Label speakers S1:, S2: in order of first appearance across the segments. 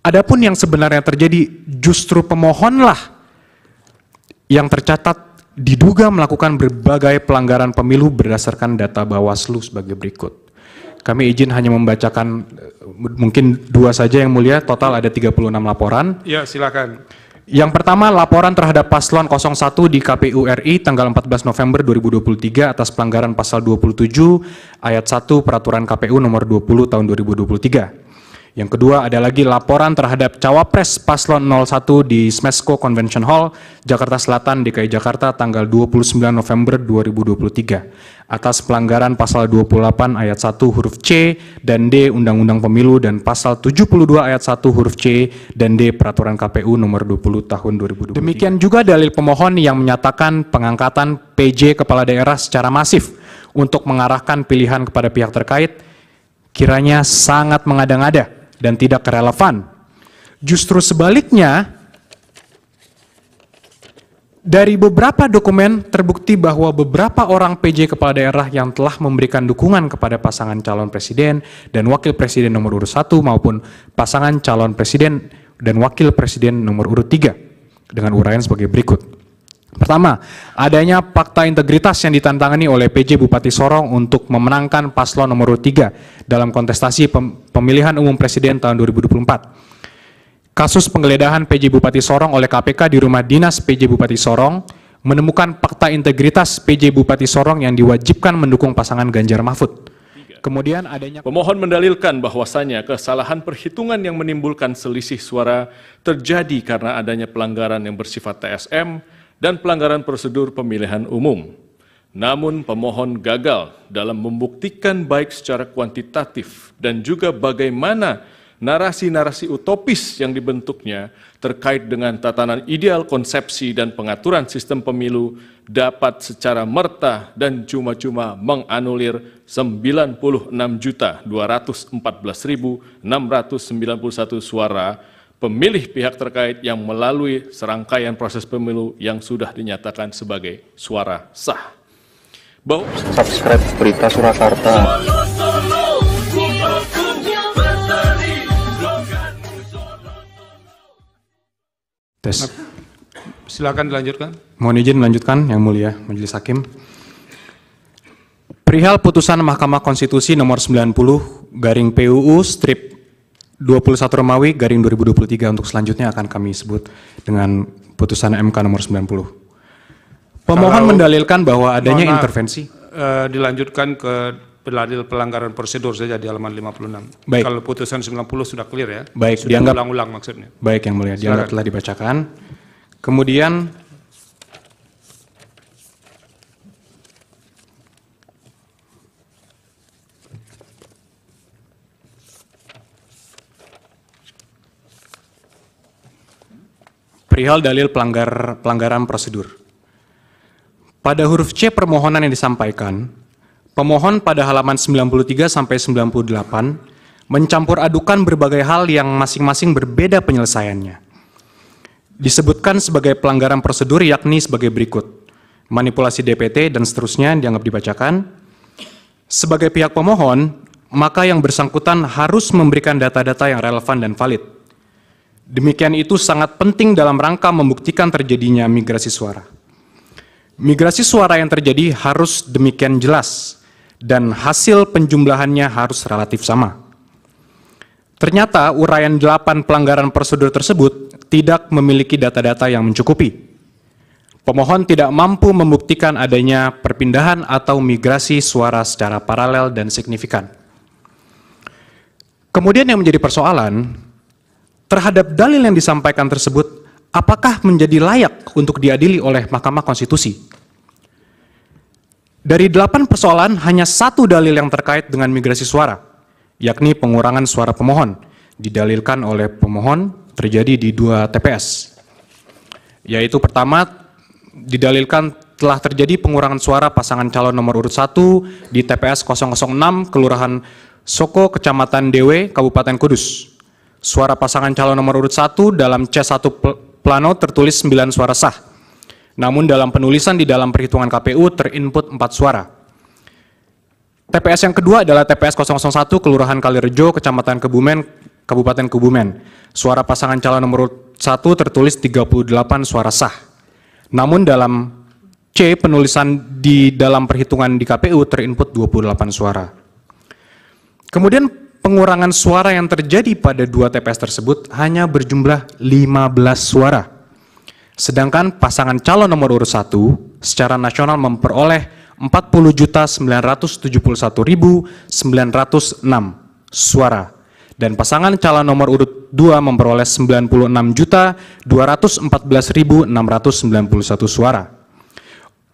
S1: Adapun yang sebenarnya terjadi, justru pemohonlah yang tercatat diduga melakukan berbagai pelanggaran pemilu berdasarkan data Bawaslu sebagai berikut. Kami izin hanya membacakan mungkin 2 saja yang mulia, total ada 36 laporan.
S2: Ya, silakan.
S1: Yang pertama, laporan terhadap paslon 01 di KPU RI tanggal 14 November 2023 atas pelanggaran pasal 27 ayat 1 Peraturan KPU nomor 20 tahun 2023. Yang kedua ada lagi laporan terhadap Cawapres paslon 01 di Smesco Convention Hall, Jakarta Selatan, DKI Jakarta tanggal 29 November 2023 atas pelanggaran pasal 28 ayat 1 huruf C dan D Undang-Undang Pemilu dan pasal 72 ayat 1 huruf C dan D Peraturan KPU nomor 20 tahun 2023. Demikian juga dalil pemohon yang menyatakan pengangkatan PJ Kepala Daerah secara masif untuk mengarahkan pilihan kepada pihak terkait kiranya sangat mengada-ngada dan tidak relevan. Justru sebaliknya, dari beberapa dokumen terbukti bahwa beberapa orang PJ Kepala Daerah yang telah memberikan dukungan kepada pasangan calon presiden dan wakil presiden nomor urut 1 maupun pasangan calon presiden dan wakil presiden nomor urut 3 dengan uraian sebagai berikut. Pertama, adanya fakta integritas yang ditantangani oleh PJ Bupati Sorong untuk memenangkan paslon nomor urut 3 dalam kontestasi pemilihan umum presiden tahun 2024. Kasus penggeledahan PJ Bupati Sorong oleh KPK di rumah dinas PJ Bupati Sorong menemukan fakta integritas PJ Bupati Sorong yang diwajibkan mendukung pasangan Ganjar Mahfud. Kemudian adanya
S3: pemohon mendalilkan bahwasannya kesalahan perhitungan yang menimbulkan selisih suara terjadi karena adanya pelanggaran yang bersifat TSM dan pelanggaran prosedur pemilihan umum. Namun pemohon gagal dalam membuktikan baik secara kuantitatif dan juga bagaimana narasi-narasi utopis yang dibentuknya terkait dengan tatanan ideal konsepsi dan pengaturan sistem pemilu dapat secara merta dan cuma-cuma menganulir 96.214.691 suara pemilih pihak terkait yang melalui serangkaian proses pemilu yang sudah dinyatakan sebagai suara sah.
S4: Subscribe Berita Surakarta.
S1: tes.
S2: Silakan dilanjutkan.
S1: Mohon izin melanjutkan yang mulia Majelis Hakim. Perihal putusan Mahkamah Konstitusi nomor 90 garing PUU strip 21 Romawi garing 2023 untuk selanjutnya akan kami sebut dengan putusan MK nomor 90. Pemohon mendalilkan bahwa adanya intervensi.
S2: Dilanjutkan ke dalil pelanggaran prosedur saja di halaman 56.
S1: Baik.
S2: Kalau putusan 90 sudah clear ya.
S1: Baik,
S2: sudah
S1: dianggap
S2: ulang-ulang maksudnya.
S1: Baik yang mulia, dianggap telah dibacakan. Kemudian perihal dalil pelanggaran prosedur. Pada huruf C permohonan yang disampaikan, pemohon pada halaman 93 sampai 98 mencampur adukan berbagai hal yang masing-masing berbeda penyelesaiannya. Disebutkan sebagai pelanggaran prosedur yakni sebagai berikut: manipulasi DPT dan seterusnya dianggap dibacakan. Sebagai pihak pemohon, maka yang bersangkutan harus memberikan data-data yang relevan dan valid. Demikian itu sangat penting dalam rangka membuktikan terjadinya migrasi suara. Migrasi suara yang terjadi harus demikian jelas dan hasil penjumlahannya harus relatif sama. Ternyata uraian 8 pelanggaran prosedur tersebut tidak memiliki data-data yang mencukupi. Pemohon tidak mampu membuktikan adanya perpindahan atau migrasi suara secara paralel dan signifikan. Kemudian yang menjadi persoalan, terhadap dalil yang disampaikan tersebut, apakah menjadi layak untuk diadili oleh Mahkamah Konstitusi? Dari 8 persoalan, hanya 1 dalil yang terkait dengan migrasi suara, yakni pengurangan suara pemohon, didalilkan oleh pemohon terjadi di 2 TPS. Yaitu pertama, didalilkan telah terjadi pengurangan suara pasangan calon nomor urut 1 di TPS 006 Kelurahan Soko, Kecamatan Dewe, Kabupaten Kudus. Suara pasangan calon nomor urut 1 dalam C1 plano tertulis 9 suara sah. Namun dalam penulisan di dalam perhitungan KPU terinput 4 suara. TPS yang kedua adalah TPS 001 Kelurahan Kalirejo, Kecamatan Kebumen, Kabupaten Kebumen. Suara pasangan calon nomor urut 1 tertulis 38 suara sah. Namun dalam C, penulisan di dalam perhitungan di KPU terinput 28 suara. Kemudian pengurangan suara yang terjadi pada 2 TPS tersebut hanya berjumlah 15 suara. Sedangkan pasangan calon nomor urut 1 secara nasional memperoleh 40.971.906 suara. Dan pasangan calon nomor urut 2 memperoleh 96.214.691 suara.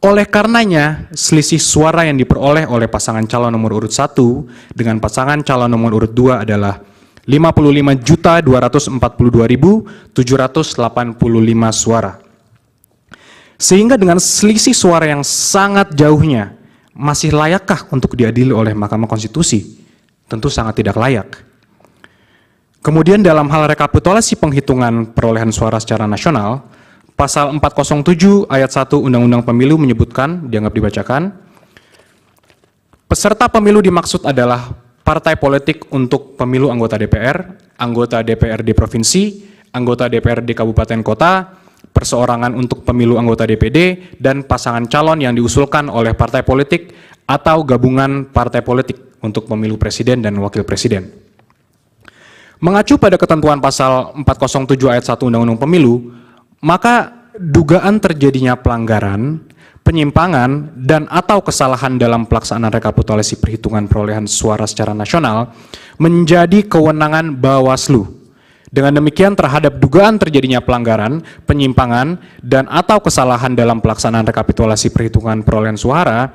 S1: Oleh karenanya, selisih suara yang diperoleh oleh pasangan calon nomor urut 1 dengan pasangan calon nomor urut 2 adalah 55.242.785 suara. Sehingga dengan selisih suara yang sangat jauhnya, masih layakkah untuk diadili oleh Mahkamah Konstitusi? Tentu sangat tidak layak. Kemudian dalam hal rekapitulasi penghitungan perolehan suara secara nasional, Pasal 407 ayat 1 Undang-Undang Pemilu menyebutkan, dianggap dibacakan, peserta pemilu dimaksud adalah partai politik untuk pemilu anggota DPRD provinsi, anggota DPRD kabupaten kota, perseorangan untuk pemilu anggota DPD, dan pasangan calon yang diusulkan oleh partai politik atau gabungan partai politik untuk pemilu presiden dan wakil presiden. Mengacu pada ketentuan pasal 407 ayat 1 Undang-Undang Pemilu, maka dugaan terjadinya pelanggaran, penyimpangan, dan atau kesalahan dalam pelaksanaan rekapitulasi perhitungan perolehan suara secara nasional menjadi kewenangan Bawaslu. Dengan demikian terhadap dugaan terjadinya pelanggaran, penyimpangan, dan atau kesalahan dalam pelaksanaan rekapitulasi perhitungan perolehan suara,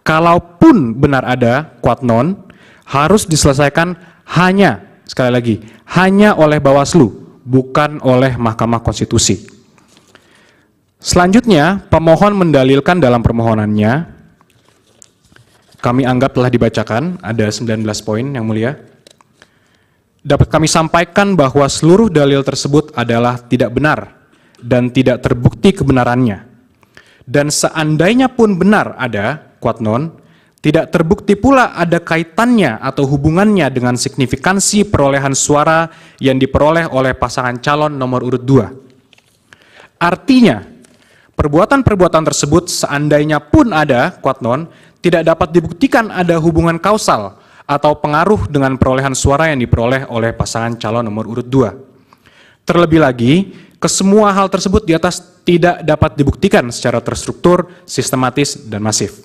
S1: kalaupun benar ada kuat non, harus diselesaikan hanya, sekali lagi, hanya oleh Bawaslu, bukan oleh Mahkamah Konstitusi. Selanjutnya, pemohon mendalilkan dalam permohonannya, kami anggap telah dibacakan, ada 19 poin yang mulia. Dapat kami sampaikan bahwa seluruh dalil tersebut adalah tidak benar dan tidak terbukti kebenarannya. Dan seandainya pun benar ada, kuat non, tidak terbukti pula ada kaitannya atau hubungannya dengan signifikansi perolehan suara yang diperoleh oleh pasangan calon nomor urut 2. Artinya, perbuatan-perbuatan tersebut seandainya pun ada, kuat non, tidak dapat dibuktikan ada hubungan kausal atau pengaruh dengan perolehan suara yang diperoleh oleh pasangan calon nomor urut 2. Terlebih lagi, kesemua hal tersebut di atas tidak dapat dibuktikan secara terstruktur, sistematis, dan masif.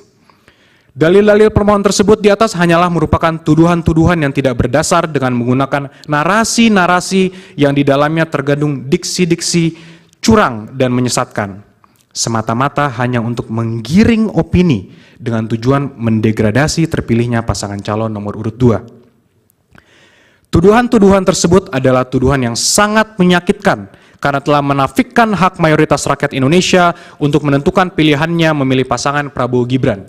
S1: Dalil-dalil permohonan tersebut di atas hanyalah merupakan tuduhan-tuduhan yang tidak berdasar dengan menggunakan narasi-narasi yang di dalamnya tergandung diksi-diksi curang dan menyesatkan, semata-mata hanya untuk menggiring opini dengan tujuan mendegradasi terpilihnya pasangan calon nomor urut 2. Tuduhan-tuduhan tersebut adalah tuduhan yang sangat menyakitkan karena telah menafikan hak mayoritas rakyat Indonesia untuk menentukan pilihannya memilih pasangan Prabowo Gibran,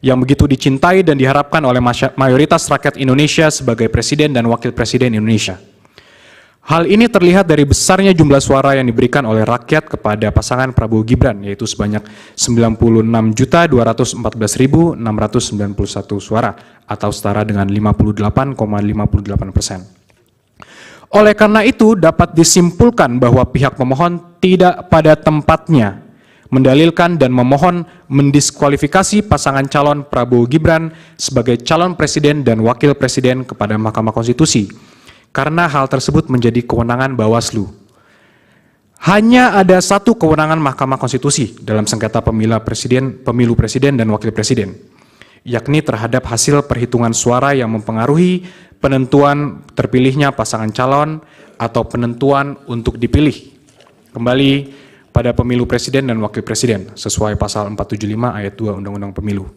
S1: yang begitu dicintai dan diharapkan oleh mayoritas rakyat Indonesia sebagai presiden dan wakil presiden Indonesia. Hal ini terlihat dari besarnya jumlah suara yang diberikan oleh rakyat kepada pasangan Prabowo Gibran, yaitu sebanyak 96.214.691 suara, atau setara dengan 58,58%. Oleh karena itu, dapat disimpulkan bahwa pihak pemohon tidak pada tempatnya mendalilkan dan memohon mendiskualifikasi pasangan calon Prabowo Gibran sebagai calon presiden dan wakil presiden kepada Mahkamah Konstitusi, karena hal tersebut menjadi kewenangan Bawaslu. Hanya ada satu kewenangan Mahkamah Konstitusi dalam sengketa pemilu presiden dan wakil presiden, yakni terhadap hasil perhitungan suara yang mempengaruhi penentuan terpilihnya pasangan calon atau penentuan untuk dipilih kembali pada pemilu presiden dan wakil presiden sesuai pasal 475 ayat 2 Undang-Undang Pemilu.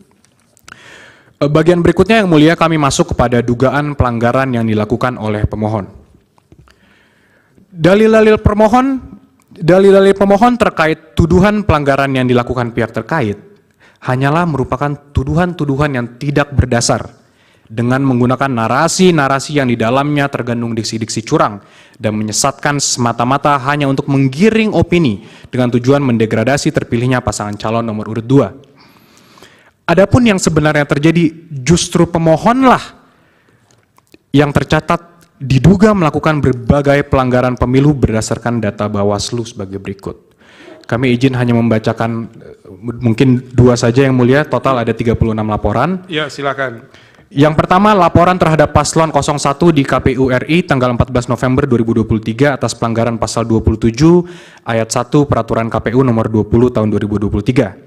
S1: Bagian berikutnya yang mulia, kami masuk kepada dugaan pelanggaran yang dilakukan oleh pemohon. Dalil-dalil pemohon terkait tuduhan pelanggaran yang dilakukan pihak terkait hanyalah merupakan tuduhan-tuduhan yang tidak berdasar dengan menggunakan narasi-narasi yang di dalamnya tergandung diksi-diksi curang dan menyesatkan semata-mata hanya untuk menggiring opini dengan tujuan mendegradasi terpilihnya pasangan calon nomor urut 2. Adapun yang sebenarnya terjadi, justru pemohonlah yang tercatat diduga melakukan berbagai pelanggaran pemilu berdasarkan data Bawaslu sebagai berikut. Kami izin hanya membacakan mungkin 2 saja yang mulia, total ada 36 laporan.
S2: Ya, silakan.
S1: Yang pertama, laporan terhadap paslon 01 di KPU RI tanggal 14 November 2023 atas pelanggaran pasal 27 ayat 1 Peraturan KPU nomor 20 tahun 2023.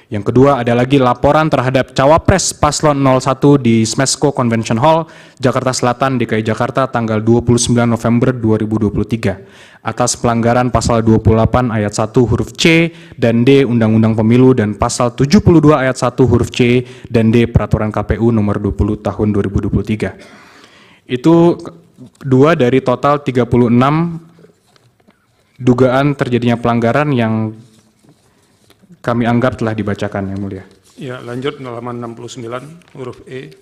S1: Yang kedua ada lagi laporan terhadap Cawapres paslon 01 di Smesco Convention Hall, Jakarta Selatan, DKI Jakarta tanggal 29 November 2023 atas pelanggaran pasal 28 ayat 1 huruf C dan D Undang-Undang Pemilu dan pasal 72 ayat 1 huruf C dan D Peraturan KPU nomor 20 tahun 2023. Itu 2 dari total 36 dugaan terjadinya pelanggaran yang kami anggap telah dibacakan, yang mulia.
S2: Ya, lanjut halaman 69 huruf E.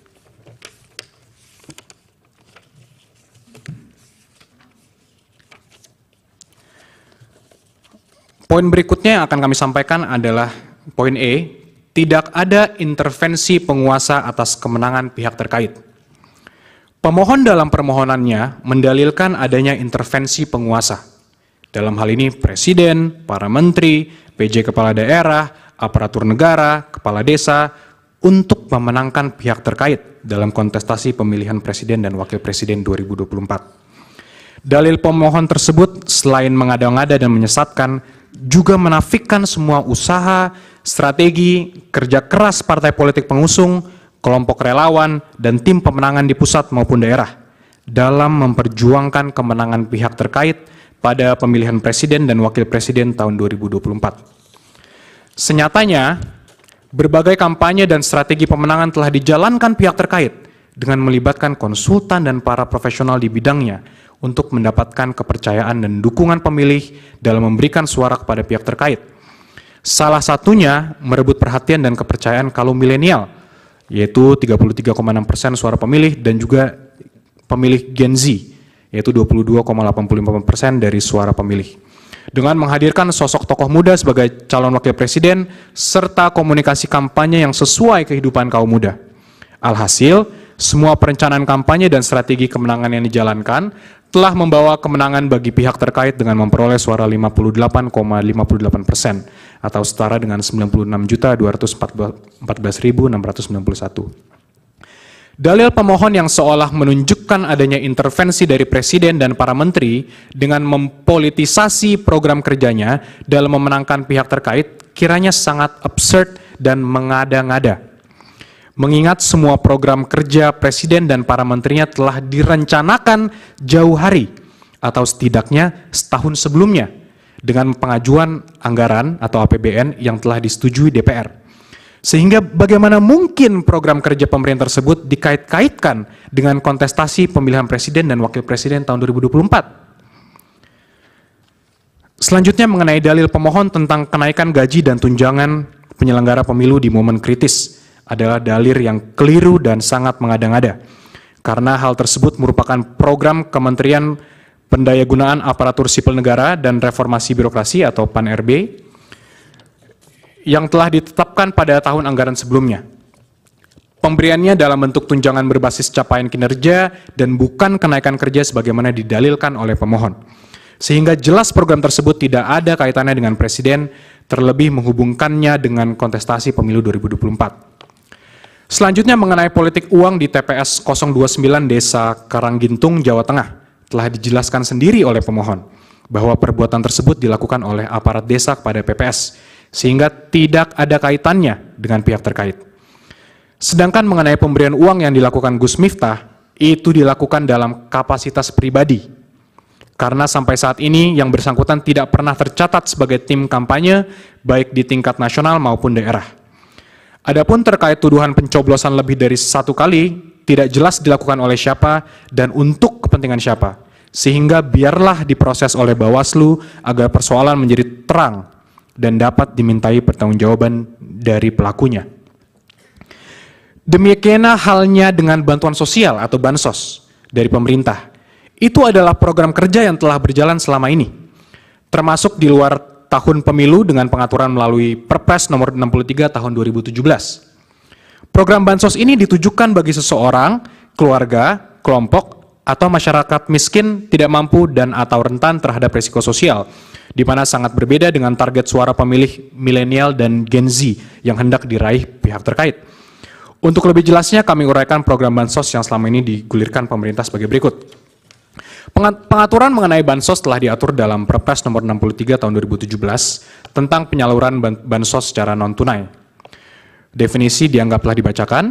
S1: Poin berikutnya yang akan kami sampaikan adalah poin E, tidak ada intervensi penguasa atas kemenangan pihak terkait. Pemohon dalam permohonannya mendalilkan adanya intervensi penguasa. Dalam hal ini presiden, para menteri, PJ kepala daerah, aparatur negara, kepala desa, untuk memenangkan pihak terkait dalam kontestasi pemilihan presiden dan wakil presiden 2024. Dalil pemohon tersebut selain mengada-ngada dan menyesatkan, juga menafikan semua usaha, strategi, kerja keras partai politik pengusung, kelompok relawan, dan tim pemenangan di pusat maupun daerah dalam memperjuangkan kemenangan pihak terkait pada pemilihan presiden dan wakil presiden tahun 2024. Senyatanya, berbagai kampanye dan strategi pemenangan telah dijalankan pihak terkait dengan melibatkan konsultan dan para profesional di bidangnya untuk mendapatkan kepercayaan dan dukungan pemilih dalam memberikan suara kepada pihak terkait. Salah satunya merebut perhatian dan kepercayaan kaum milenial, yaitu 33,6% suara pemilih, dan juga pemilih Gen Z, yaitu 22,85% dari suara pemilih. Dengan menghadirkan sosok tokoh muda sebagai calon wakil presiden, serta komunikasi kampanye yang sesuai kehidupan kaum muda. Alhasil, semua perencanaan kampanye dan strategi kemenangan yang dijalankan telah membawa kemenangan bagi pihak terkait dengan memperoleh suara 58,58% atau setara dengan 96.214.691. Dalil pemohon yang seolah menunjukkan adanya intervensi dari presiden dan para menteri dengan mempolitisasi program kerjanya dalam memenangkan pihak terkait kiranya sangat absurd dan mengada-ngada. Mengingat semua program kerja presiden dan para menterinya telah direncanakan jauh hari atau setidaknya setahun sebelumnya dengan pengajuan anggaran atau APBN yang telah disetujui DPR. Sehingga bagaimana mungkin program kerja pemerintah tersebut dikait-kaitkan dengan kontestasi pemilihan presiden dan wakil presiden tahun 2024. Selanjutnya mengenai dalil pemohon tentang kenaikan gaji dan tunjangan penyelenggara pemilu di momen kritis adalah dalil yang keliru dan sangat mengada-ngada. Karena hal tersebut merupakan program Kementerian Pendayagunaan Aparatur Sipil Negara dan Reformasi Birokrasi atau PAN-RB yang telah ditetapkan pada tahun anggaran sebelumnya. Pemberiannya dalam bentuk tunjangan berbasis capaian kinerja dan bukan kenaikan kerja sebagaimana didalilkan oleh pemohon. Sehingga jelas program tersebut tidak ada kaitannya dengan presiden, terlebih menghubungkannya dengan kontestasi pemilu 2024. Selanjutnya mengenai politik uang di TPS 029 Desa Karanggintung, Jawa Tengah, telah dijelaskan sendiri oleh pemohon bahwa perbuatan tersebut dilakukan oleh aparat desa kepada PPS, sehingga tidak ada kaitannya dengan pihak terkait. Sedangkan mengenai pemberian uang yang dilakukan Gus Miftah, itu dilakukan dalam kapasitas pribadi. Karena sampai saat ini yang bersangkutan tidak pernah tercatat sebagai tim kampanye, baik di tingkat nasional maupun daerah. Adapun terkait tuduhan pencoblosan lebih dari 1 kali, tidak jelas dilakukan oleh siapa dan untuk kepentingan siapa. Sehingga biarlah diproses oleh Bawaslu agar persoalan menjadi terang dan dapat dimintai pertanggungjawaban dari pelakunya. Demikianlah halnya dengan bantuan sosial atau bansos dari pemerintah. Itu adalah program kerja yang telah berjalan selama ini, termasuk di luar tahun pemilu dengan pengaturan melalui Perpres nomor 63 tahun 2017. Program bansos ini ditujukan bagi seseorang, keluarga, kelompok, atau masyarakat miskin, tidak mampu, dan atau rentan terhadap risiko sosial, di mana sangat berbeda dengan target suara pemilih milenial dan Gen Z yang hendak diraih pihak terkait. Untuk lebih jelasnya, kami uraikan program Bansos yang selama ini digulirkan pemerintah sebagai berikut. Pengaturan mengenai Bansos telah diatur dalam Perpres nomor 63 tahun 2017 tentang penyaluran Bansos secara non-tunai. Definisi dianggaplah dibacakan.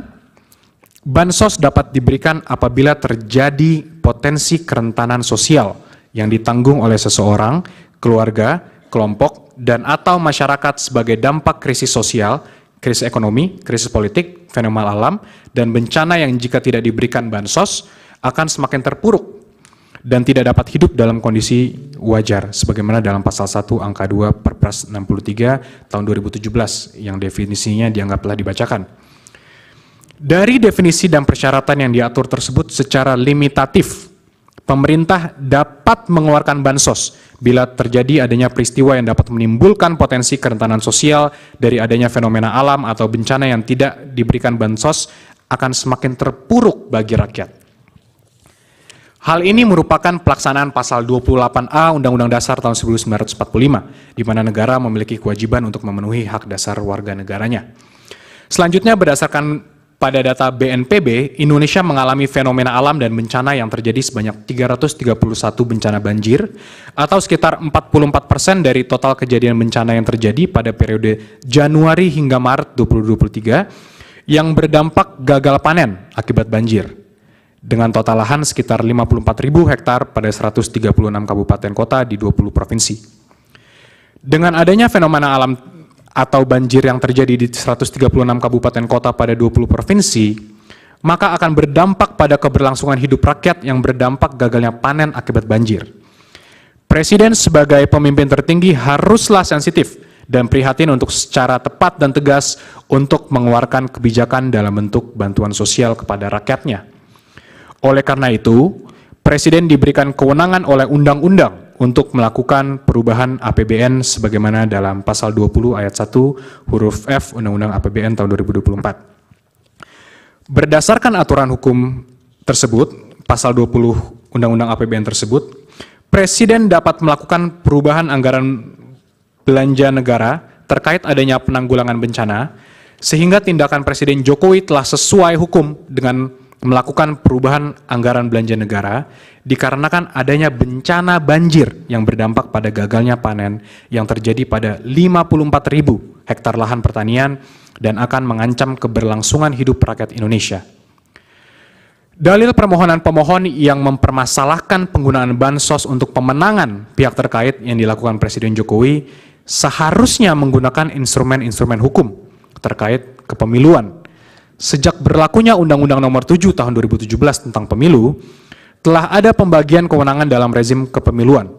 S1: Bansos dapat diberikan apabila terjadi potensi kerentanan sosial yang ditanggung oleh seseorang, keluarga, kelompok, dan atau masyarakat sebagai dampak krisis sosial, krisis ekonomi, krisis politik, fenomena alam, dan bencana yang jika tidak diberikan bansos akan semakin terpuruk dan tidak dapat hidup dalam kondisi wajar, sebagaimana dalam pasal 1 angka 2 Perpres 63 tahun 2017 yang definisinya dianggaplah dibacakan. Dari definisi dan persyaratan yang diatur tersebut secara limitatif, pemerintah dapat mengeluarkan bansos bila terjadi adanya peristiwa yang dapat menimbulkan potensi kerentanan sosial dari adanya fenomena alam atau bencana yang tidak diberikan bansos akan semakin terpuruk bagi rakyat. Hal ini merupakan pelaksanaan pasal 28A Undang-Undang Dasar tahun 1945, di mana negara memiliki kewajiban untuk memenuhi hak dasar warga negaranya. Selanjutnya, berdasarkan pada data BNPB, Indonesia mengalami fenomena alam dan bencana yang terjadi sebanyak 331 bencana banjir, atau sekitar 44% dari total kejadian bencana yang terjadi pada periode Januari hingga Maret 2023, yang berdampak gagal panen akibat banjir, dengan total lahan sekitar 54.000 hektar pada 136 kabupaten kota di 20 provinsi. Dengan adanya fenomena alam atau banjir yang terjadi di 136 kabupaten kota pada 20 provinsi, maka akan berdampak pada keberlangsungan hidup rakyat yang berdampak gagalnya panen akibat banjir. Presiden sebagai pemimpin tertinggi haruslah sensitif dan prihatin untuk secara tepat dan tegas untuk mengeluarkan kebijakan dalam bentuk bantuan sosial kepada rakyatnya. Oleh karena itu, Presiden diberikan kewenangan oleh undang-undang untuk melakukan perubahan APBN sebagaimana dalam pasal 20 ayat 1 huruf F Undang-Undang APBN tahun 2024. Berdasarkan aturan hukum tersebut, pasal 20 Undang-Undang APBN tersebut, Presiden dapat melakukan perubahan anggaran belanja negara terkait adanya penanggulangan bencana, sehingga tindakan Presiden Jokowi telah sesuai hukum dengan melakukan perubahan anggaran belanja negara dikarenakan adanya bencana banjir yang berdampak pada gagalnya panen yang terjadi pada 54.000 hektar lahan pertanian dan akan mengancam keberlangsungan hidup rakyat Indonesia. Dalil permohonan pemohon yang mempermasalahkan penggunaan bansos untuk pemenangan pihak terkait yang dilakukan Presiden Jokowi seharusnya menggunakan instrumen-instrumen hukum terkait kepemiluan. Sejak berlakunya Undang-Undang Nomor 7 Tahun 2017 tentang Pemilu, telah ada pembagian kewenangan dalam rezim kepemiluan.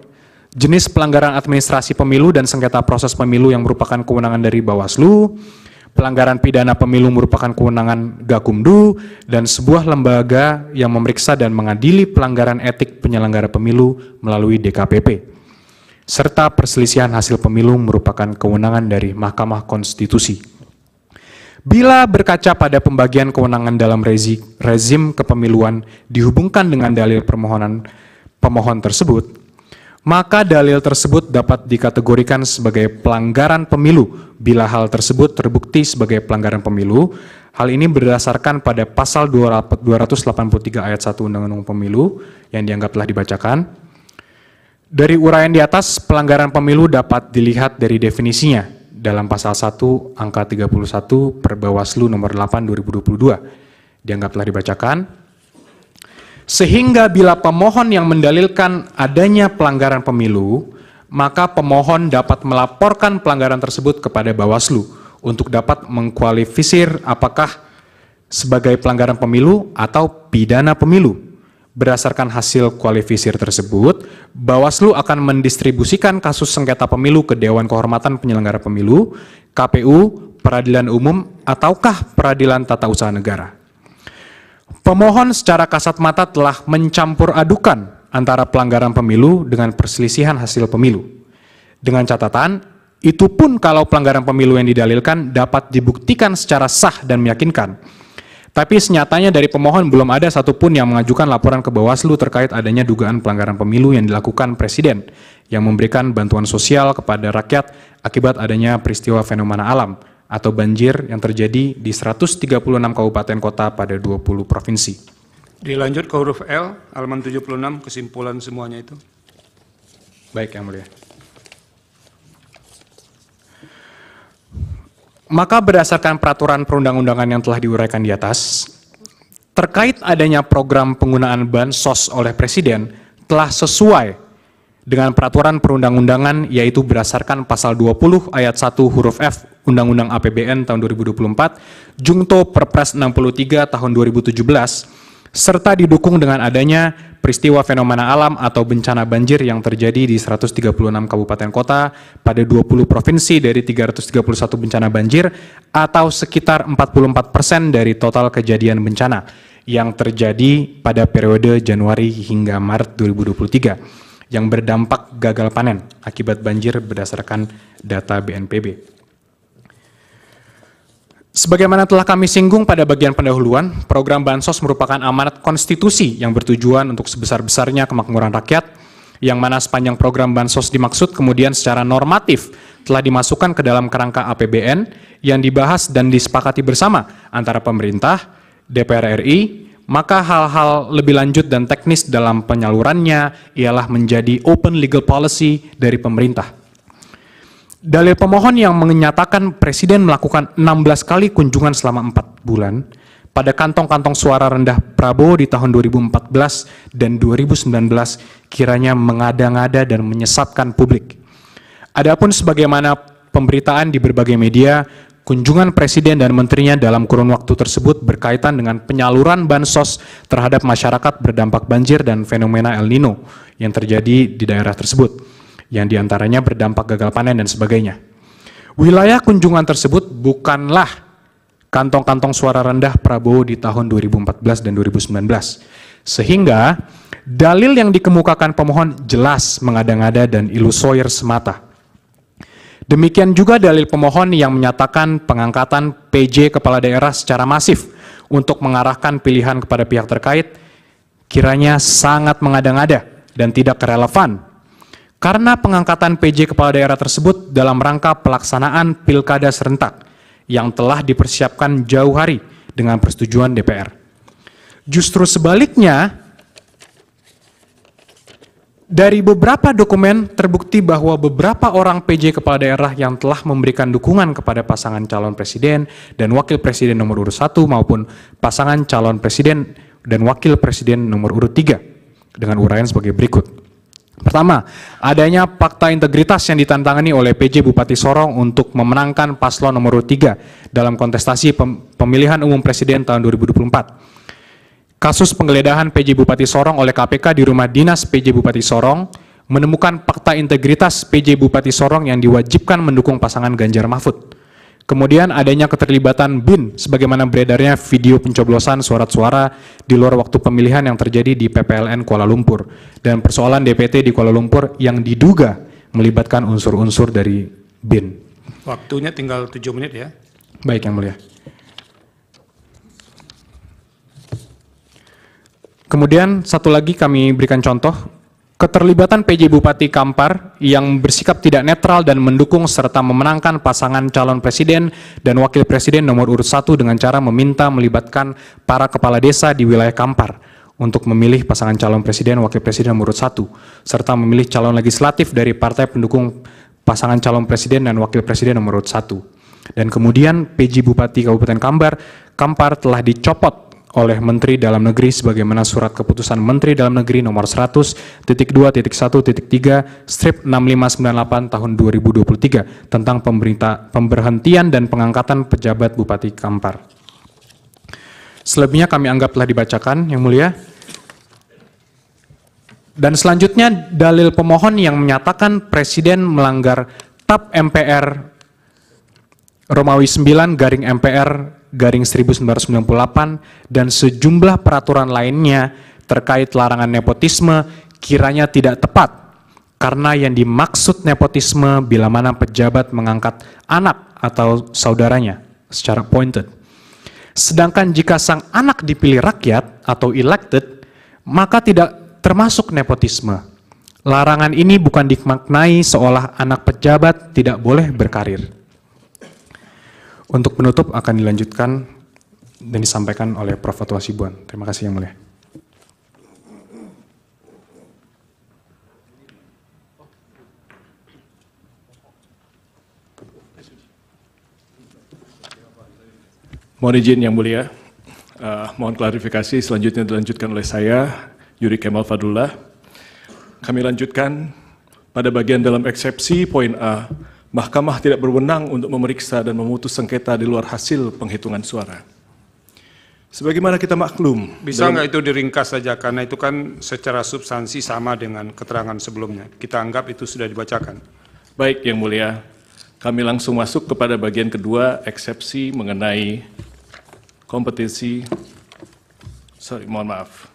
S1: Jenis pelanggaran administrasi pemilu dan sengketa proses pemilu yang merupakan kewenangan dari Bawaslu, pelanggaran pidana pemilu merupakan kewenangan Gakumdu, dan sebuah lembaga yang memeriksa dan mengadili pelanggaran etik penyelenggara pemilu melalui DKPP. Serta perselisihan hasil pemilu merupakan kewenangan dari Mahkamah Konstitusi. Bila berkaca pada pembagian kewenangan dalam rezim kepemiluan dihubungkan dengan dalil permohonan pemohon tersebut, maka dalil tersebut dapat dikategorikan sebagai pelanggaran pemilu bila hal tersebut terbukti sebagai pelanggaran pemilu. Hal ini berdasarkan pada pasal 283 ayat 1 Undang-Undang Pemilu yang dianggap telah dibacakan. Dari uraian di atas, pelanggaran pemilu dapat dilihat dari definisinya dalam pasal 1 angka 31 Perbawaslu nomor 8 2022 dianggap telah dibacakan. Sehingga bila pemohon yang mendalilkan adanya pelanggaran pemilu, maka pemohon dapat melaporkan pelanggaran tersebut kepada Bawaslu untuk dapat mengkualifisir apakah sebagai pelanggaran pemilu atau pidana pemilu. Berdasarkan hasil kualifisir tersebut, Bawaslu akan mendistribusikan kasus sengketa pemilu ke Dewan Kehormatan Penyelenggara Pemilu, KPU, Peradilan Umum, ataukah Peradilan Tata Usaha Negara. Pemohon secara kasat mata telah mencampur adukan antara pelanggaran pemilu dengan perselisihan hasil pemilu. Dengan catatan, itu pun kalau pelanggaran pemilu yang didalilkan dapat dibuktikan secara sah dan meyakinkan. Tapi senyatanya dari pemohon belum ada satupun yang mengajukan laporan ke Bawaslu terkait adanya dugaan pelanggaran pemilu yang dilakukan Presiden yang memberikan bantuan sosial kepada rakyat akibat adanya peristiwa fenomena alam atau banjir yang terjadi di 136 kabupaten kota pada 20 provinsi.
S2: Dilanjut ke huruf L, halaman 76, kesimpulan semuanya itu.
S1: Baik, Yang Mulia. Maka berdasarkan peraturan perundang-undangan yang telah diuraikan di atas, terkait adanya program penggunaan bansos oleh Presiden telah sesuai dengan peraturan perundang-undangan, yaitu berdasarkan pasal 20 ayat 1 huruf F Undang-Undang APBN tahun 2024, Jungto Perpres 63 tahun 2017, serta didukung dengan adanya peristiwa fenomena alam atau bencana banjir yang terjadi di 136 kabupaten kota pada 20 provinsi dari 331 bencana banjir atau sekitar 44% dari total kejadian bencana yang terjadi pada periode Januari hingga Maret 2023 yang berdampak gagal panen akibat banjir berdasarkan data BNPB. Sebagaimana telah kami singgung pada bagian pendahuluan, program Bansos merupakan amanat konstitusi yang bertujuan untuk sebesar-besarnya kemakmuran rakyat, yang mana sepanjang program Bansos dimaksud kemudian secara normatif telah dimasukkan ke dalam kerangka APBN yang dibahas dan disepakati bersama antara pemerintah, DPR RI, maka hal-hal lebih lanjut dan teknis dalam penyalurannya ialah menjadi open legal policy dari pemerintah. Dalil pemohon yang menyatakan Presiden melakukan 16 kali kunjungan selama 4 bulan pada kantong-kantong suara rendah Prabowo di tahun 2014 dan 2019 kiranya mengada-ngada dan menyesatkan publik. Adapun sebagaimana pemberitaan di berbagai media, kunjungan Presiden dan menterinya dalam kurun waktu tersebut berkaitan dengan penyaluran bansos terhadap masyarakat berdampak banjir dan fenomena El Nino yang terjadi di daerah tersebut, yang diantaranya berdampak gagal panen dan sebagainya. Wilayah kunjungan tersebut bukanlah kantong-kantong suara rendah Prabowo di tahun 2014 dan 2019. Sehingga dalil yang dikemukakan pemohon jelas mengada-ngada dan ilusoir semata. Demikian juga dalil pemohon yang menyatakan pengangkatan PJ kepala daerah secara masif untuk mengarahkan pilihan kepada pihak terkait kiranya sangat mengada-ngada dan tidak relevan. Karena pengangkatan PJ kepala daerah tersebut dalam rangka pelaksanaan pilkada serentak yang telah dipersiapkan jauh hari dengan persetujuan DPR. Justru sebaliknya, dari beberapa dokumen terbukti bahwa beberapa orang PJ kepala daerah yang telah memberikan dukungan kepada pasangan calon presiden dan wakil presiden nomor urut 1 maupun pasangan calon presiden dan wakil presiden nomor urut 3 dengan uraian sebagai berikut. Pertama, adanya fakta integritas yang ditantangani oleh PJ Bupati Sorong untuk memenangkan paslon nomor 3 dalam kontestasi pemilihan umum presiden tahun 2024. Kasus penggeledahan PJ Bupati Sorong oleh KPK di rumah dinas PJ Bupati Sorong menemukan fakta integritas PJ Bupati Sorong yang diwajibkan mendukung pasangan Ganjar Mahfud. Kemudian adanya keterlibatan BIN sebagaimana beredarnya video pencoblosan surat-suara di luar waktu pemilihan yang terjadi di PPLN Kuala Lumpur dan persoalan DPT di Kuala Lumpur yang diduga melibatkan unsur-unsur dari BIN.
S2: Waktunya tinggal 7 menit ya.
S1: Baik, Yang Mulia. Kemudian satu lagi kami berikan contoh. Keterlibatan PJ Bupati Kampar yang bersikap tidak netral dan mendukung serta memenangkan pasangan calon presiden dan wakil presiden nomor urut 1 dengan cara meminta melibatkan para kepala desa di wilayah Kampar untuk memilih pasangan calon presiden wakil presiden nomor urut 1 serta memilih calon legislatif dari partai pendukung pasangan calon presiden dan wakil presiden nomor urut 1. Dan kemudian PJ Bupati Kabupaten Kampar telah dicopot oleh Menteri Dalam Negeri sebagaimana surat keputusan Menteri Dalam Negeri nomor 100.2.1.3 strip 6598 tahun 2023 tentang pemberhentian dan pengangkatan pejabat Bupati Kampar. Selebihnya kami anggap telah dibacakan, Yang Mulia. Dan selanjutnya dalil pemohon yang menyatakan Presiden melanggar TAP MPR Romawi 9 garing MPR garing 1998 dan sejumlah peraturan lainnya terkait larangan nepotisme kiranya tidak tepat karena yang dimaksud nepotisme bila mana pejabat mengangkat anak atau saudaranya secara appointed. Sedangkan jika sang anak dipilih rakyat atau elected, maka tidak termasuk nepotisme. Larangan ini bukan dimaknai seolah anak pejabat tidak boleh berkarir. Untuk penutup akan dilanjutkan dan disampaikan oleh Prof. Fatwa Hasibuan. Terima kasih Yang Mulia.
S3: Mohon izin Yang Mulia, mohon klarifikasi selanjutnya dilanjutkan oleh saya, Yuri Kemal Fadullah. Kami lanjutkan pada bagian dalam eksepsi poin A, Mahkamah tidak berwenang untuk memeriksa dan memutus sengketa di luar hasil penghitungan suara. Sebagaimana kita maklum,
S2: Bisa nggak itu diringkas saja, karena itu kan secara substansi sama dengan keterangan sebelumnya. Kita anggap itu sudah dibacakan.
S3: baik Yang Mulia, kami langsung masuk kepada bagian kedua, eksepsi mengenai kompetisi. Mohon maaf.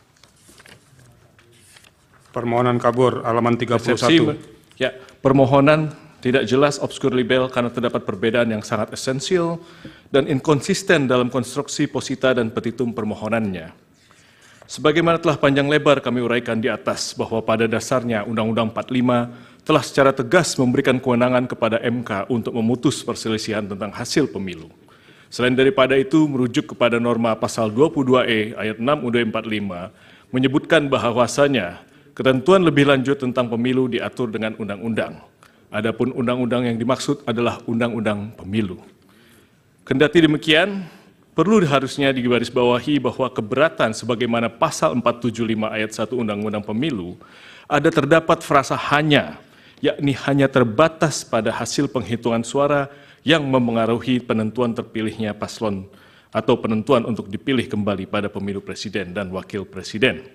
S2: Permohonan kabur halaman 31.
S3: Ya, permohonan tidak jelas, obskur libel karena terdapat perbedaan yang sangat esensial dan inkonsisten dalam konstruksi posita dan petitum permohonannya. Sebagaimana telah panjang lebar kami uraikan di atas bahwa pada dasarnya Undang-Undang 45 telah secara tegas memberikan kewenangan kepada MK untuk memutus perselisihan tentang hasil pemilu. Selain daripada itu, merujuk kepada norma pasal 22E ayat 6 UUD 45 menyebutkan bahwasanya ketentuan lebih lanjut tentang pemilu diatur dengan undang-undang. Adapun undang-undang yang dimaksud adalah undang-undang pemilu. Kendati demikian, perlu harusnya digarisbawahi bahwa keberatan sebagaimana pasal 475 ayat 1 Undang-Undang Pemilu ada terdapat frasa hanya, yakni hanya terbatas pada hasil penghitungan suara yang memengaruhi penentuan terpilihnya paslon atau penentuan untuk dipilih kembali pada pemilu presiden dan wakil presiden.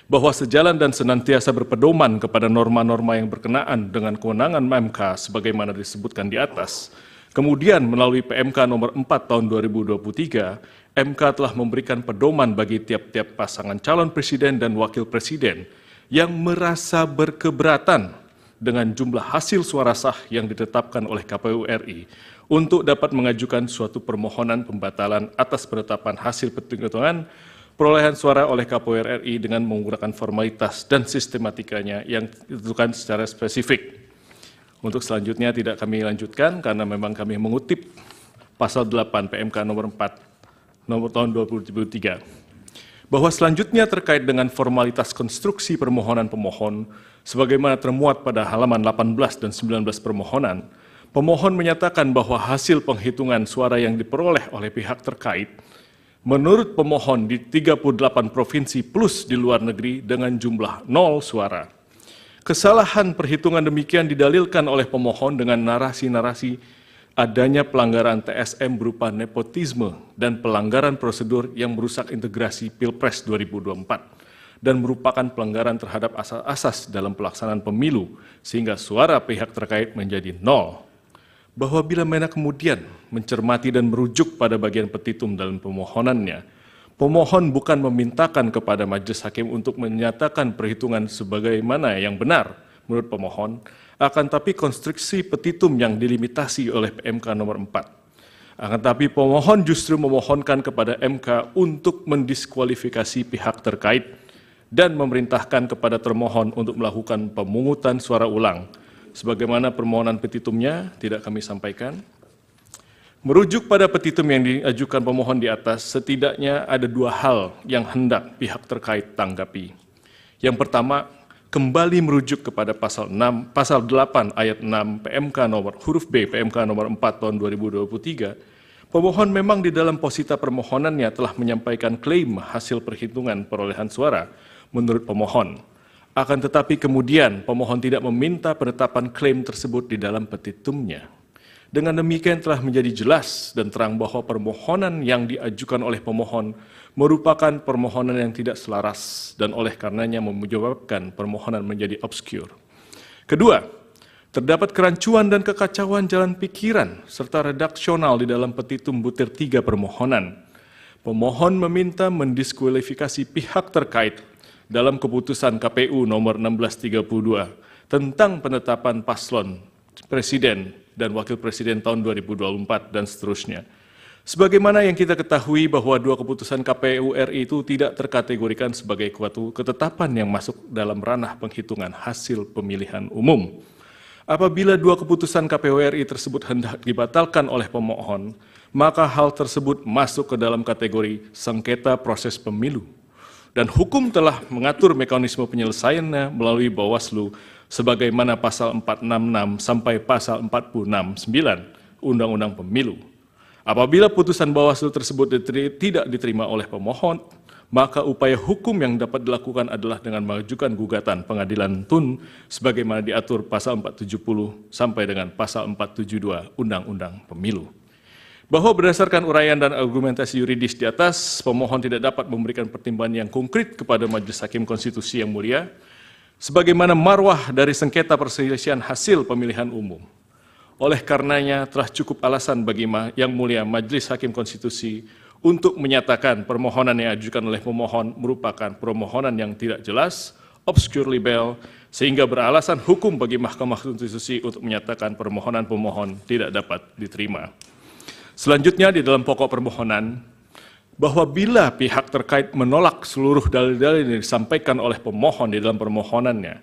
S3: Bahwa sejalan dan senantiasa berpedoman kepada norma-norma yang berkenaan dengan kewenangan MK sebagaimana disebutkan di atas, kemudian melalui PMK nomor 4 tahun 2023, MK telah memberikan pedoman bagi tiap-tiap pasangan calon presiden dan wakil presiden yang merasa berkeberatan dengan jumlah hasil suara sah yang ditetapkan oleh KPU RI untuk dapat mengajukan suatu permohonan pembatalan atas penetapan hasil penghitungan perolehan suara oleh KPU RI dengan menggunakan formalitas dan sistematikanya yang ditentukan secara spesifik. Untuk selanjutnya tidak kami lanjutkan karena memang kami mengutip pasal 8 PMK nomor 4 nomor tahun 2023. Bahwa selanjutnya terkait dengan formalitas konstruksi permohonan pemohon sebagaimana termuat pada halaman 18 dan 19 permohonan, pemohon menyatakan bahwa hasil penghitungan suara yang diperoleh oleh pihak terkait menurut pemohon di 38 provinsi plus di luar negeri dengan jumlah 0 suara. Kesalahan perhitungan demikian didalilkan oleh pemohon dengan narasi-narasi adanya pelanggaran TSM berupa nepotisme dan pelanggaran prosedur yang merusak integrasi Pilpres 2024 dan merupakan pelanggaran terhadap asas-asas dalam pelaksanaan pemilu sehingga suara pihak terkait menjadi 0. Bahwa bila mana kemudian mencermati dan merujuk pada bagian petitum dalam pemohonannya, pemohon bukan memintakan kepada majelis hakim untuk menyatakan perhitungan sebagaimana yang benar menurut pemohon, akan tapi konstruksi petitum yang dilimitasi oleh PMK nomor 4. Akan tapi pemohon justru memohonkan kepada MK untuk mendiskualifikasi pihak terkait dan memerintahkan kepada termohon untuk melakukan pemungutan suara ulang. Sebagaimana permohonan petitumnya tidak kami sampaikan. Merujuk pada petitum yang diajukan pemohon di atas, setidaknya ada dua hal yang hendak pihak terkait tanggapi. Yang pertama, kembali merujuk kepada pasal 8 ayat 6 PMK nomor huruf B PMK nomor 4 tahun 2023, pemohon memang di dalam posita permohonannya telah menyampaikan klaim hasil perhitungan perolehan suara menurut pemohon. Akan tetapi kemudian pemohon tidak meminta penetapan klaim tersebut di dalam petitumnya. Dengan demikian telah menjadi jelas dan terang bahwa permohonan yang diajukan oleh pemohon merupakan permohonan yang tidak selaras dan oleh karenanya menyebabkan permohonan menjadi obskur. Kedua, terdapat kerancuan dan kekacauan jalan pikiran serta redaksional di dalam petitum butir 3 permohonan. Pemohon meminta mendiskualifikasi pihak terkait dalam keputusan KPU nomor 1632 tentang penetapan paslon presiden dan wakil presiden tahun 2024 dan seterusnya. Sebagaimana yang kita ketahui bahwa dua keputusan KPU RI itu tidak terkategorikan sebagai suatu ketetapan yang masuk dalam ranah penghitungan hasil pemilihan umum. Apabila dua keputusan KPU RI tersebut hendak dibatalkan oleh pemohon, maka hal tersebut masuk ke dalam kategori sengketa proses pemilu. Dan hukum telah mengatur mekanisme penyelesaiannya melalui Bawaslu sebagaimana pasal 466 sampai pasal 469 Undang-Undang Pemilu. Apabila putusan Bawaslu tersebut tidak diterima oleh pemohon, maka upaya hukum yang dapat dilakukan adalah dengan mengajukan gugatan pengadilan tun sebagaimana diatur pasal 470 sampai dengan pasal 472 Undang-Undang Pemilu. Bahwa berdasarkan uraian dan argumentasi yuridis di atas, pemohon tidak dapat memberikan pertimbangan yang konkret kepada Majelis Hakim Konstitusi yang mulia, sebagaimana marwah dari sengketa perselisihan hasil pemilihan umum. Oleh karenanya telah cukup alasan bagi Yang Mulia Majelis Hakim Konstitusi untuk menyatakan permohonan yang diajukan oleh pemohon merupakan permohonan yang tidak jelas, obscure libel, sehingga beralasan hukum bagi Mahkamah Konstitusi untuk menyatakan permohonan pemohon tidak dapat diterima. Selanjutnya di dalam pokok permohonan, bahwa bila pihak terkait menolak seluruh dalil-dalil yang disampaikan oleh pemohon di dalam permohonannya,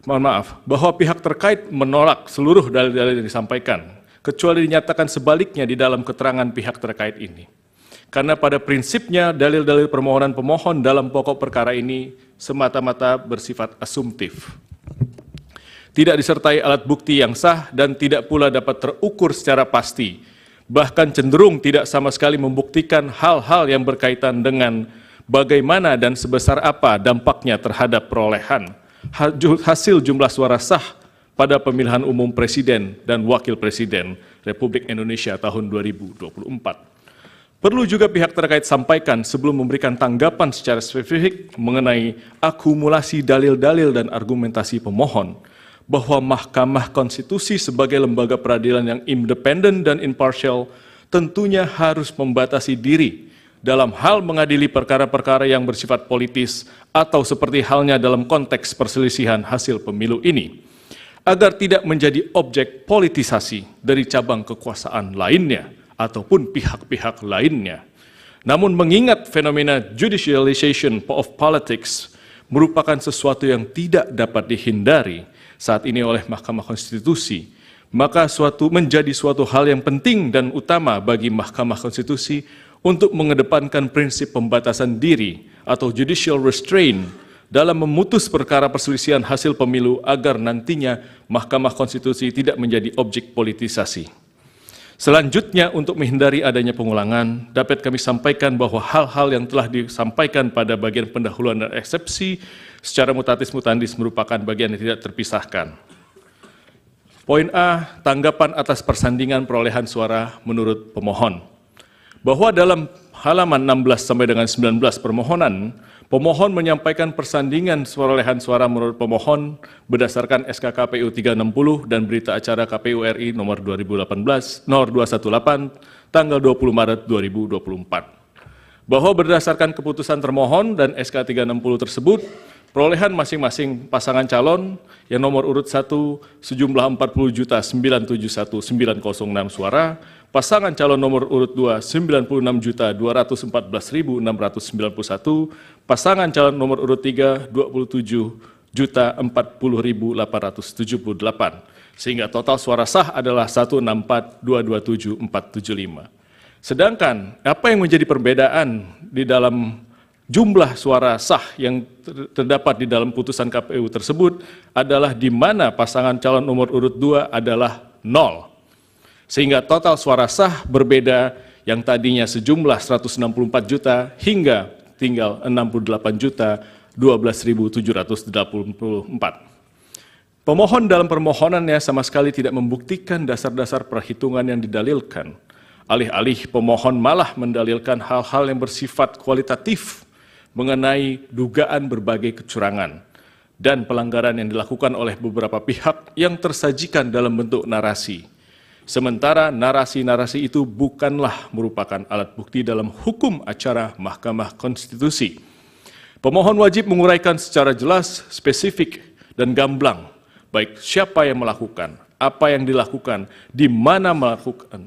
S3: bahwa pihak terkait menolak seluruh dalil-dalil yang disampaikan, kecuali dinyatakan sebaliknya di dalam keterangan pihak terkait ini. Karena pada prinsipnya dalil-dalil permohonan pemohon dalam pokok perkara ini semata-mata bersifat asumtif. Tidak disertai alat bukti yang sah dan tidak pula dapat terukur secara pasti, bahkan cenderung tidak sama sekali membuktikan hal-hal yang berkaitan dengan bagaimana dan sebesar apa dampaknya terhadap perolehan hasil jumlah suara sah pada pemilihan umum Presiden dan Wakil Presiden Republik Indonesia tahun 2024. Perlu juga pihak terkait sampaikan sebelum memberikan tanggapan secara spesifik mengenai akumulasi dalil-dalil dan argumentasi pemohon, bahwa Mahkamah Konstitusi sebagai lembaga peradilan yang independen dan imparsial tentunya harus membatasi diri dalam hal mengadili perkara-perkara yang bersifat politis atau seperti halnya dalam konteks perselisihan hasil pemilu ini, agar tidak menjadi objek politisasi dari cabang kekuasaan lainnya ataupun pihak-pihak lainnya. Namun mengingat fenomena judicialization of politics merupakan sesuatu yang tidak dapat dihindari saat ini oleh Mahkamah Konstitusi, maka menjadi suatu hal yang penting dan utama bagi Mahkamah Konstitusi untuk mengedepankan prinsip pembatasan diri atau judicial restraint dalam memutus perkara perselisihan hasil pemilu agar nantinya Mahkamah Konstitusi tidak menjadi objek politisasi. Selanjutnya, untuk menghindari adanya pengulangan, dapat kami sampaikan bahwa hal-hal yang telah disampaikan pada bagian pendahuluan dan eksepsi secara mutatis mutandis merupakan bagian yang tidak terpisahkan. Poin A, tanggapan atas persandingan perolehan suara menurut pemohon. Bahwa dalam halaman 16 sampai dengan 19 permohonan, pemohon menyampaikan persandingan perolehan suara menurut pemohon berdasarkan SK KPU 360 dan berita acara KPU RI nomor 218 tanggal 20 Maret 2024. Bahwa berdasarkan keputusan termohon dan SK 360 tersebut, perolehan masing-masing pasangan calon yang nomor urut 1 sejumlah 40.971.906 suara, pasangan calon nomor urut 2 96.214.691, pasangan calon nomor urut 3 27.040.878, sehingga total suara sah adalah 164.227.475. Sedangkan apa yang menjadi perbedaan di dalam jumlah suara sah yang terdapat di dalam putusan KPU tersebut adalah di mana pasangan calon nomor urut 2 adalah 0. Sehingga total suara sah berbeda yang tadinya sejumlah 164 juta hingga tinggal 68.012.784. Pemohon dalam permohonannya sama sekali tidak membuktikan dasar-dasar perhitungan yang didalilkan. Alih-alih pemohon malah mendalilkan hal-hal yang bersifat kualitatif mengenai dugaan berbagai kecurangan dan pelanggaran yang dilakukan oleh beberapa pihak yang tersajikan dalam bentuk narasi. Sementara narasi-narasi itu bukanlah merupakan alat bukti dalam hukum acara Mahkamah Konstitusi. Pemohon wajib menguraikan secara jelas, spesifik, dan gamblang, baik siapa yang melakukan, apa yang dilakukan, di mana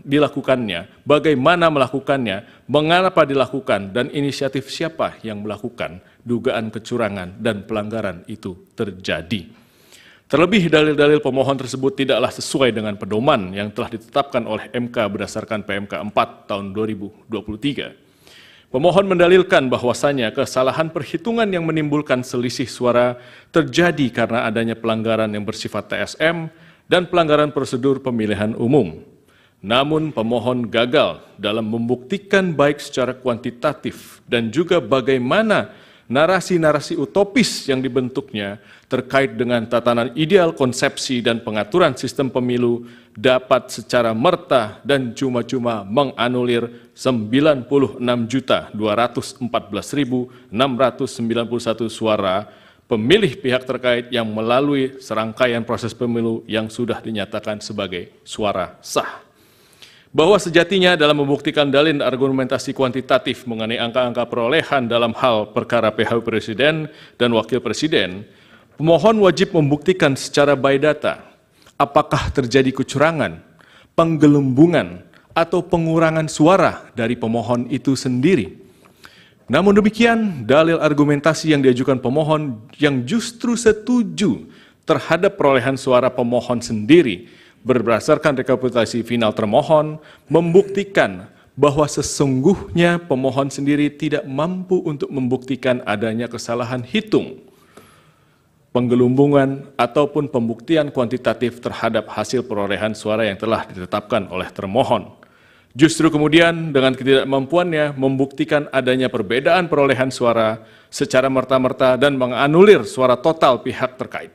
S3: dilakukannya, bagaimana melakukannya, mengapa dilakukan, dan inisiatif siapa yang melakukan dugaan kecurangan dan pelanggaran itu terjadi. Terlebih dalil-dalil pemohon tersebut tidaklah sesuai dengan pedoman yang telah ditetapkan oleh MK berdasarkan PMK 4 tahun 2023. Pemohon mendalilkan bahwasannya kesalahan perhitungan yang menimbulkan selisih suara terjadi karena adanya pelanggaran yang bersifat TSM dan pelanggaran prosedur pemilihan umum. Namun pemohon gagal dalam membuktikan baik secara kuantitatif dan juga bagaimana narasi-narasi utopis yang dibentuknya terkait dengan tatanan ideal konsepsi dan pengaturan sistem pemilu dapat secara merta dan cuma-cuma menganulir 96.214.691 suara pemilih pihak terkait yang melalui serangkaian proses pemilu yang sudah dinyatakan sebagai suara sah. Bahwa sejatinya dalam membuktikan dalil dan argumentasi kuantitatif mengenai angka-angka perolehan dalam hal perkara PHU Presiden dan Wakil Presiden, pemohon wajib membuktikan secara by data apakah terjadi kecurangan, penggelembungan, atau pengurangan suara dari pemohon itu sendiri. Namun demikian, dalil argumentasi yang diajukan pemohon yang justru setuju terhadap perolehan suara pemohon sendiri berdasarkan rekapitulasi final termohon membuktikan bahwa sesungguhnya pemohon sendiri tidak mampu untuk membuktikan adanya kesalahan hitung, penggelumbungan, ataupun pembuktian kuantitatif terhadap hasil perolehan suara yang telah ditetapkan oleh termohon. Justru kemudian dengan ketidakmampuannya membuktikan adanya perbedaan perolehan suara secara merta-merta dan menganulir suara total pihak terkait.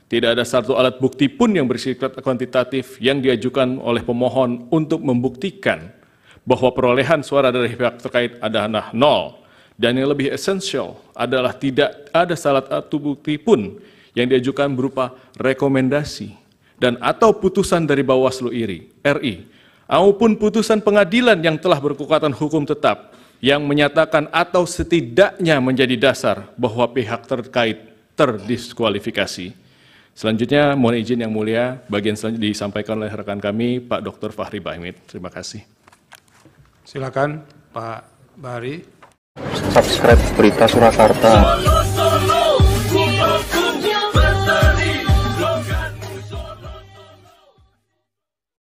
S3: Tidak ada satu alat bukti pun yang bersifat kuantitatif yang diajukan oleh pemohon untuk membuktikan bahwa perolehan suara dari pihak terkait adalah nol. Dan yang lebih esensial adalah tidak ada salah satu bukti pun yang diajukan berupa rekomendasi dan atau putusan dari Bawaslu RI maupun putusan pengadilan yang telah berkekuatan hukum tetap yang menyatakan atau setidaknya menjadi dasar bahwa pihak terkait terdiskualifikasi. Selanjutnya, mohon izin yang mulia, bagian selanjutnya disampaikan oleh rekan kami, Pak Dr. Fahri Bahmid. Terima kasih.
S2: Silakan, Pak Bahri.
S4: Subscribe Berita Surakarta.